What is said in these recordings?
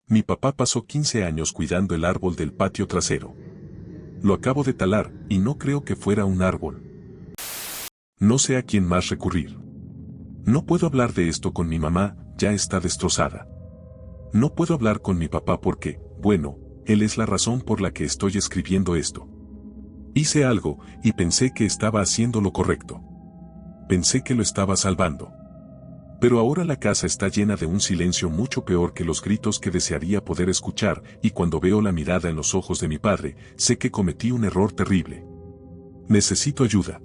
Mi papá pasó 15 años cuidando el árbol del patio trasero. Lo acabo de talar, y no creo que fuera un árbol. No sé a quién más recurrir. No puedo hablar de esto con mi mamá, ya está destrozada. No puedo hablar con mi papá porque, bueno, él es la razón por la que estoy escribiendo esto. Hice algo, y pensé que estaba haciendo lo correcto. Pensé que lo estaba salvando. Pero ahora la casa está llena de un silencio mucho peor que los gritos que desearía poder escuchar, y cuando veo la mirada en los ojos de mi padre, sé que cometí un error terrible. Necesito ayuda.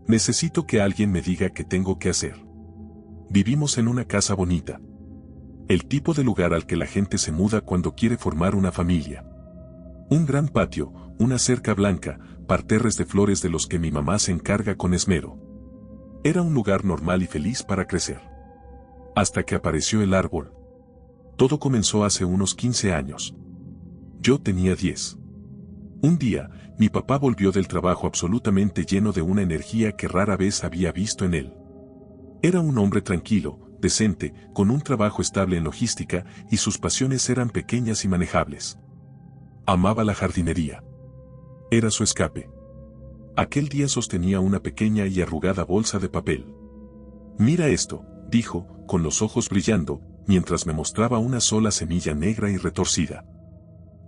Necesito que alguien me diga qué tengo que hacer. Vivimos en una casa bonita. El tipo de lugar al que la gente se muda cuando quiere formar una familia. Un gran patio, una cerca blanca, parterres de flores de los que mi mamá se encarga con esmero. Era un lugar normal y feliz para crecer. Hasta que apareció el árbol. Todo comenzó hace unos 15 años. Yo tenía 10. Un día, mi papá volvió del trabajo absolutamente lleno de una energía que rara vez había visto en él. Era un hombre tranquilo, decente, con un trabajo estable en logística, y sus pasiones eran pequeñas y manejables. Amaba la jardinería. Era su escape. Aquel día sostenía una pequeña y arrugada bolsa de papel. «Mira esto», dijo, con los ojos brillando, mientras me mostraba una sola semilla negra y retorcida.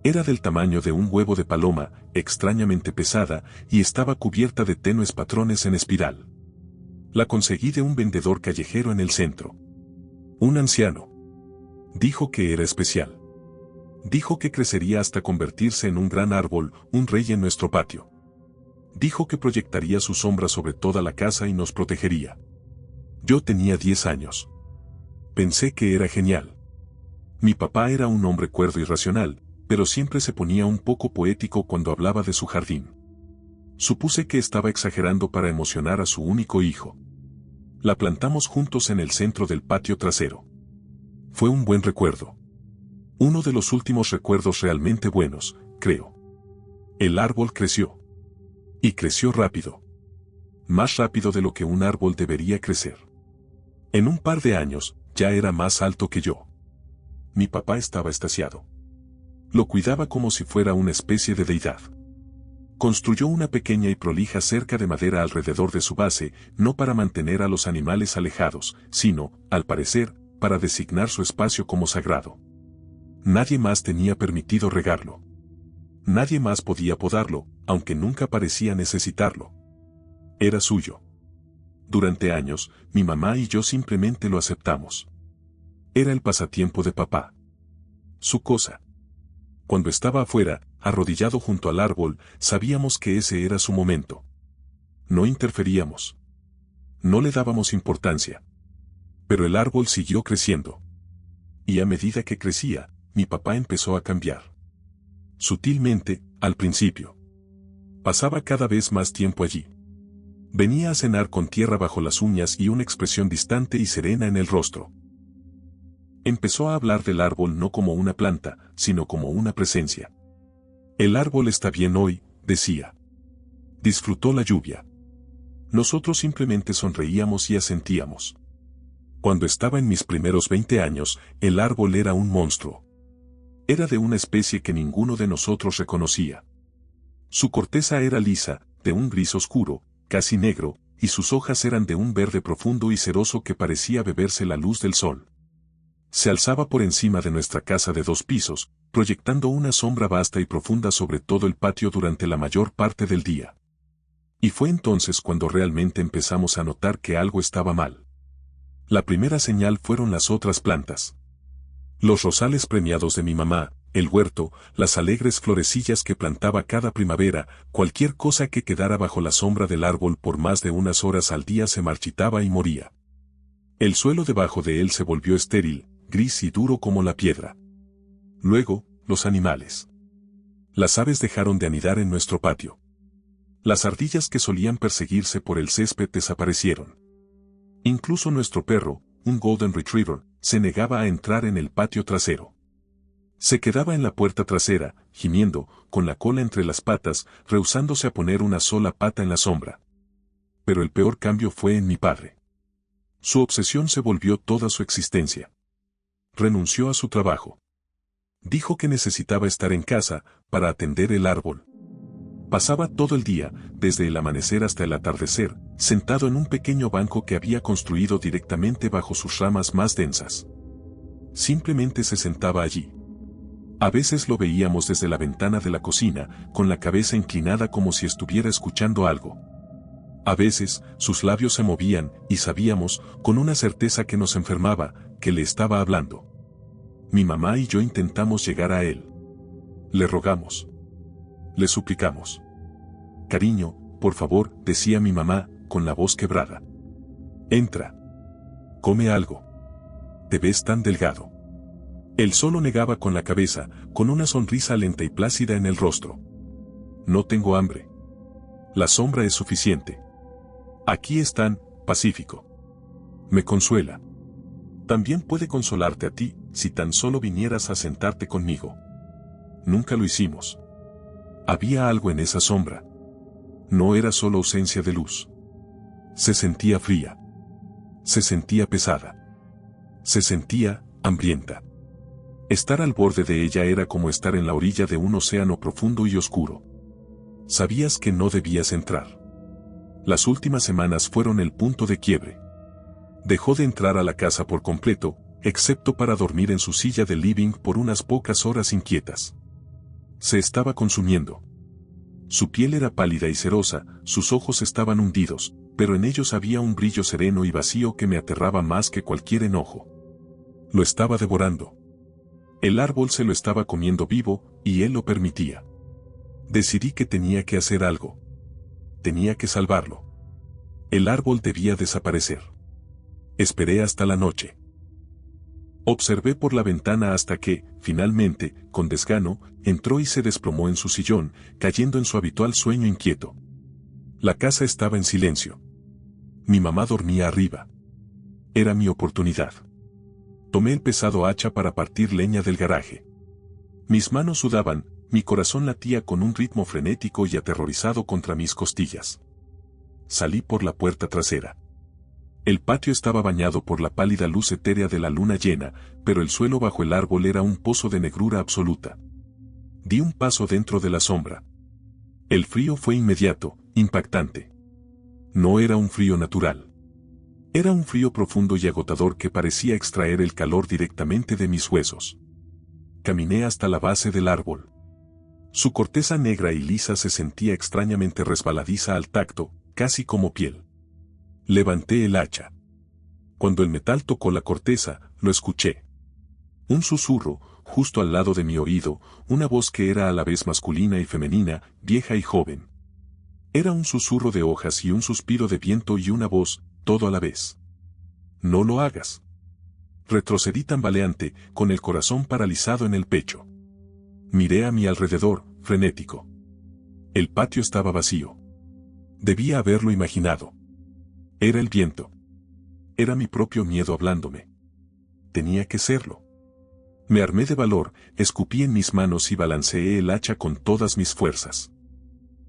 Era del tamaño de un huevo de paloma, extrañamente pesada, y estaba cubierta de tenues patrones en espiral. La conseguí de un vendedor callejero en el centro. Un anciano. Dijo que era especial. Dijo que crecería hasta convertirse en un gran árbol, un rey en nuestro patio. Dijo que proyectaría su sombra sobre toda la casa y nos protegería. Yo tenía 10 años. Pensé que era genial. Mi papá era un hombre cuerdo y racional, pero siempre se ponía un poco poético cuando hablaba de su jardín. Supuse que estaba exagerando para emocionar a su único hijo. La plantamos juntos en el centro del patio trasero. Fue un buen recuerdo. Uno de los últimos recuerdos realmente buenos, creo. El árbol creció. Y creció rápido. Más rápido de lo que un árbol debería crecer. En un par de años, ya era más alto que yo. Mi papá estaba extasiado. Lo cuidaba como si fuera una especie de deidad. Construyó una pequeña y prolija cerca de madera alrededor de su base, no para mantener a los animales alejados, sino, al parecer, para designar su espacio como sagrado. Nadie más tenía permitido regarlo. Nadie más podía podarlo, aunque nunca parecía necesitarlo. Era suyo. Durante años, mi mamá y yo simplemente lo aceptamos. Era el pasatiempo de papá. Su cosa. Cuando estaba afuera, arrodillado junto al árbol, sabíamos que ese era su momento. No interferíamos. No le dábamos importancia. Pero el árbol siguió creciendo. Y a medida que crecía, mi papá empezó a cambiar. Sutilmente, al principio. Pasaba cada vez más tiempo allí. Venía a cenar con tierra bajo las uñas y una expresión distante y serena en el rostro. Empezó a hablar del árbol no como una planta, sino como una presencia. El árbol está bien hoy, decía. Disfrutó la lluvia. Nosotros simplemente sonreíamos y asentíamos. Cuando estaba en mis primeros 20 años, el árbol era un monstruo. Era de una especie que ninguno de nosotros reconocía. Su corteza era lisa, de un gris oscuro, casi negro, y sus hojas eran de un verde profundo y ceroso que parecía beberse la luz del sol. Se alzaba por encima de nuestra casa de 2 pisos, proyectando una sombra vasta y profunda sobre todo el patio durante la mayor parte del día. Y fue entonces cuando realmente empezamos a notar que algo estaba mal. La primera señal fueron las otras plantas. Los rosales premiados de mi mamá, el huerto, las alegres florecillas que plantaba cada primavera, cualquier cosa que quedara bajo la sombra del árbol por más de unas horas al día se marchitaba y moría. El suelo debajo de él se volvió estéril, gris y duro como la piedra. Luego, los animales. Las aves dejaron de anidar en nuestro patio. Las ardillas que solían perseguirse por el césped desaparecieron. Incluso nuestro perro, un Golden Retriever, se negaba a entrar en el patio trasero. Se quedaba en la puerta trasera, gimiendo, con la cola entre las patas, rehusándose a poner una sola pata en la sombra. Pero el peor cambio fue en mi padre. Su obsesión se volvió toda su existencia. Renunció a su trabajo. Dijo que necesitaba estar en casa para atender el árbol. Pasaba todo el día, desde el amanecer hasta el atardecer, sentado en un pequeño banco que había construido directamente bajo sus ramas más densas. Simplemente se sentaba allí. A veces lo veíamos desde la ventana de la cocina, con la cabeza inclinada como si estuviera escuchando algo. A veces, sus labios se movían, y sabíamos, con una certeza que nos enfermaba, que le estaba hablando. Mi mamá y yo intentamos llegar a él. Le rogamos. Le suplicamos. Cariño, por favor, decía mi mamá, con la voz quebrada. Entra. Come algo. Te ves tan delgado. Él solo negaba con la cabeza, con una sonrisa lenta y plácida en el rostro. No tengo hambre. La sombra es suficiente. Aquí están, Pacífico. Me consuela. También puede consolarte a ti, si tan solo vinieras a sentarte conmigo. Nunca lo hicimos. Había algo en esa sombra. No era solo ausencia de luz. Se sentía fría. Se sentía pesada. Se sentía hambrienta. Estar al borde de ella era como estar en la orilla de un océano profundo y oscuro. Sabías que no debías entrar. Las últimas semanas fueron el punto de quiebre. Dejó de entrar a la casa por completo, excepto para dormir en su silla de living por unas pocas horas inquietas. Se estaba consumiendo. Su piel era pálida y cerosa, sus ojos estaban hundidos, pero en ellos había un brillo sereno y vacío que me aterraba más que cualquier enojo. Lo estaba devorando. El árbol se lo estaba comiendo vivo, y él lo permitía. Decidí que tenía que hacer algo. Tenía que salvarlo. El árbol debía desaparecer. Esperé hasta la noche. Observé por la ventana hasta que, finalmente, con desgano, entró y se desplomó en su sillón, cayendo en su habitual sueño inquieto. La casa estaba en silencio. Mi mamá dormía arriba. Era mi oportunidad. Tomé el pesado hacha para partir leña del garaje. Mis manos sudaban, mi corazón latía con un ritmo frenético y aterrorizado contra mis costillas. Salí por la puerta trasera. El patio estaba bañado por la pálida luz etérea de la luna llena, pero el suelo bajo el árbol era un pozo de negrura absoluta. Di un paso dentro de la sombra. El frío fue inmediato, impactante. No era un frío natural. Era un frío profundo y agotador que parecía extraer el calor directamente de mis huesos. Caminé hasta la base del árbol. Su corteza negra y lisa se sentía extrañamente resbaladiza al tacto, casi como piel. Levanté el hacha. Cuando el metal tocó la corteza, lo escuché. Un susurro, justo al lado de mi oído, una voz que era a la vez masculina y femenina, vieja y joven. Era un susurro de hojas y un suspiro de viento y una voz, todo a la vez. No lo hagas. Retrocedí tambaleante, con el corazón paralizado en el pecho. Miré a mi alrededor, frenético. El patio estaba vacío. Debía haberlo imaginado. Era el viento. Era mi propio miedo hablándome. Tenía que serlo. Me armé de valor, escupí en mis manos y balanceé el hacha con todas mis fuerzas.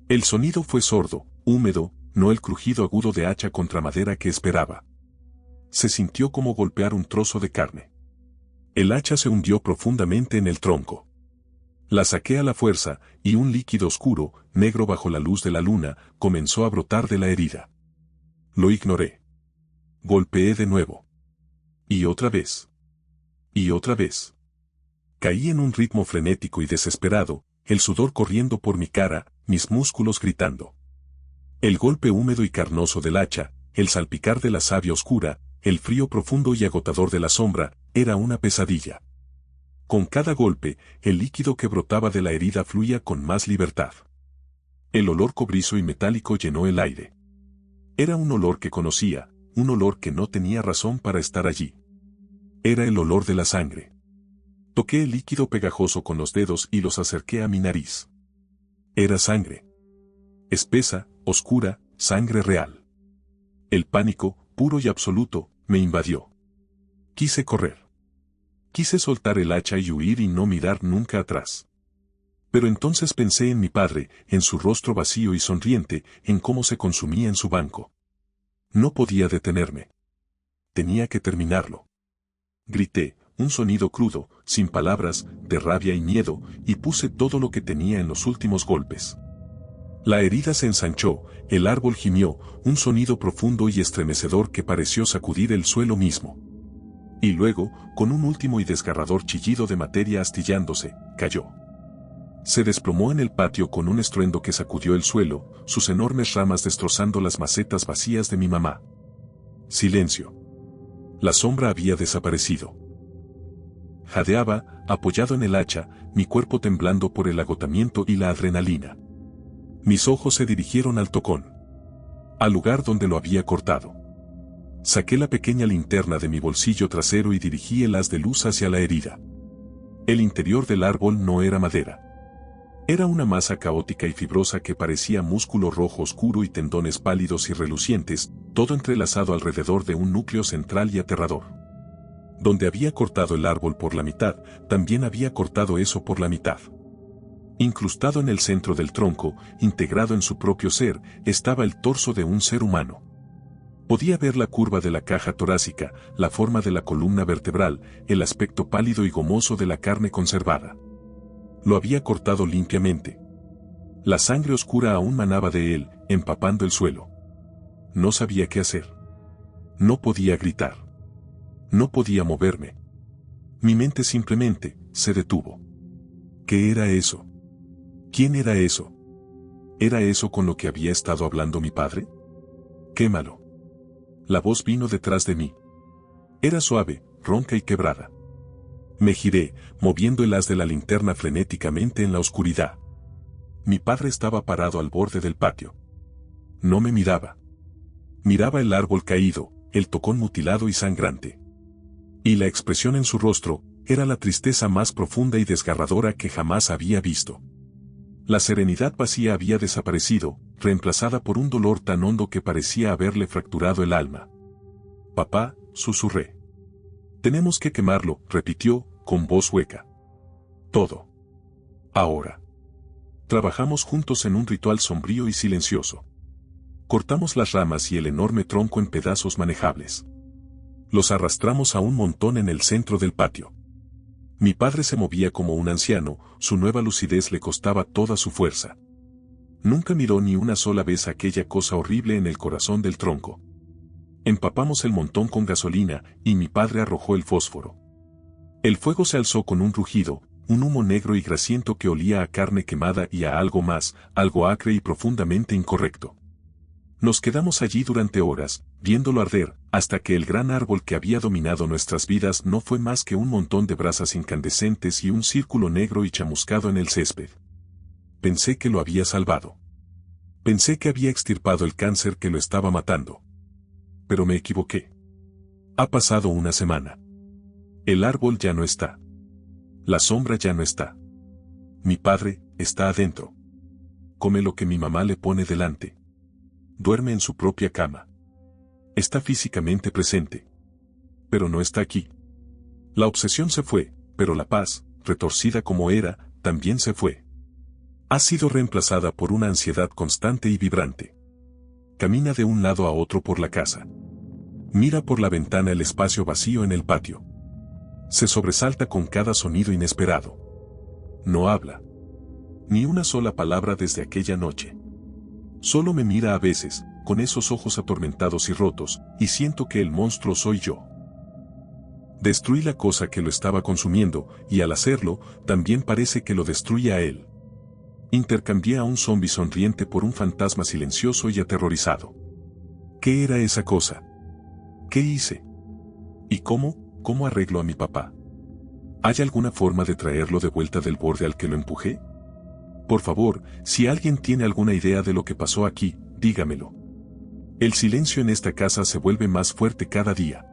El sonido fue sordo, húmedo, no el crujido agudo de hacha contra madera que esperaba. Se sintió como golpear un trozo de carne. El hacha se hundió profundamente en el tronco. La saqué a la fuerza, y un líquido oscuro, negro bajo la luz de la luna, comenzó a brotar de la herida. Lo ignoré. Golpeé de nuevo. Y otra vez. Y otra vez. Caí en un ritmo frenético y desesperado, el sudor corriendo por mi cara, mis músculos gritando. El golpe húmedo y carnoso del hacha, el salpicar de la savia oscura, el frío profundo y agotador de la sombra, era una pesadilla. Con cada golpe, el líquido que brotaba de la herida fluía con más libertad. El olor cobrizo y metálico llenó el aire. Era un olor que conocía, un olor que no tenía razón para estar allí. Era el olor de la sangre. Toqué el líquido pegajoso con los dedos y los acerqué a mi nariz. Era sangre. Espesa, oscura, sangre real. El pánico, puro y absoluto, me invadió. Quise correr. Quise soltar el hacha y huir y no mirar nunca atrás. Pero entonces pensé en mi padre, en su rostro vacío y sonriente, en cómo se consumía en su banco. No podía detenerme. Tenía que terminarlo. Grité, un sonido crudo, sin palabras, de rabia y miedo, y puse todo lo que tenía en los últimos golpes. La herida se ensanchó, el árbol gimió, un sonido profundo y estremecedor que pareció sacudir el suelo mismo. Y luego, con un último y desgarrador chillido de materia astillándose, cayó. Se desplomó en el patio con un estruendo que sacudió el suelo, sus enormes ramas destrozando las macetas vacías de mi mamá. Silencio. La sombra había desaparecido. Jadeaba, apoyado en el hacha, mi cuerpo temblando por el agotamiento y la adrenalina. Mis ojos se dirigieron al tocón. Al lugar donde lo había cortado. Saqué la pequeña linterna de mi bolsillo trasero y dirigí el haz de luz hacia la herida. El interior del árbol no era madera. Era una masa caótica y fibrosa que parecía músculo rojo oscuro y tendones pálidos y relucientes, todo entrelazado alrededor de un núcleo central y aterrador. Donde había cortado el árbol por la mitad, también había cortado eso por la mitad. Incrustado en el centro del tronco, integrado en su propio ser, estaba el torso de un ser humano. Podía ver la curva de la caja torácica, la forma de la columna vertebral, el aspecto pálido y gomoso de la carne conservada. Lo había cortado limpiamente. La sangre oscura aún manaba de él, empapando el suelo. No sabía qué hacer. No podía gritar. No podía moverme. Mi mente simplemente se detuvo. ¿Qué era eso? ¿Quién era eso? ¿Era eso con lo que había estado hablando mi padre? Quémalo. La voz vino detrás de mí. Era suave, ronca y quebrada. Me giré, moviendo el haz de la linterna frenéticamente en la oscuridad. Mi padre estaba parado al borde del patio. No me miraba. Miraba el árbol caído, el tocón mutilado y sangrante. Y la expresión en su rostro era la tristeza más profunda y desgarradora que jamás había visto. La serenidad vacía había desaparecido, reemplazada por un dolor tan hondo que parecía haberle fracturado el alma. Papá, susurré. Tenemos que quemarlo, repitió, con voz hueca. Todo. Ahora. Trabajamos juntos en un ritual sombrío y silencioso. Cortamos las ramas y el enorme tronco en pedazos manejables. Los arrastramos a un montón en el centro del patio. Mi padre se movía como un anciano, su nueva lucidez le costaba toda su fuerza. Nunca miró ni una sola vez aquella cosa horrible en el corazón del tronco. Empapamos el montón con gasolina y mi padre arrojó el fósforo. El fuego se alzó con un rugido, un humo negro y grasiento que olía a carne quemada y a algo más, algo acre y profundamente incorrecto. Nos quedamos allí durante horas, viéndolo arder, hasta que el gran árbol que había dominado nuestras vidas no fue más que un montón de brasas incandescentes y un círculo negro y chamuscado en el césped. Pensé que lo había salvado. Pensé que había extirpado el cáncer que lo estaba matando. Pero me equivoqué. Ha pasado una semana. El árbol ya no está. La sombra ya no está. Mi padre está adentro. Come lo que mi mamá le pone delante. Duerme en su propia cama. Está físicamente presente. Pero no está aquí. La obsesión se fue, pero la paz, retorcida como era, también se fue. Ha sido reemplazada por una ansiedad constante y vibrante. Camina de un lado a otro por la casa. Mira por la ventana el espacio vacío en el patio. Se sobresalta con cada sonido inesperado. No habla. Ni una sola palabra desde aquella noche. Solo me mira a veces, con esos ojos atormentados y rotos, y siento que el monstruo soy yo. Destruí la cosa que lo estaba consumiendo, y al hacerlo, también parece que lo destruye a él. Intercambié a un zombi sonriente por un fantasma silencioso y aterrorizado. ¿Qué era esa cosa? ¿Qué hice? ¿Y cómo arreglo a mi papá? ¿Hay alguna forma de traerlo de vuelta del borde al que lo empujé? Por favor, si alguien tiene alguna idea de lo que pasó aquí, dígamelo. El silencio en esta casa se vuelve más fuerte cada día.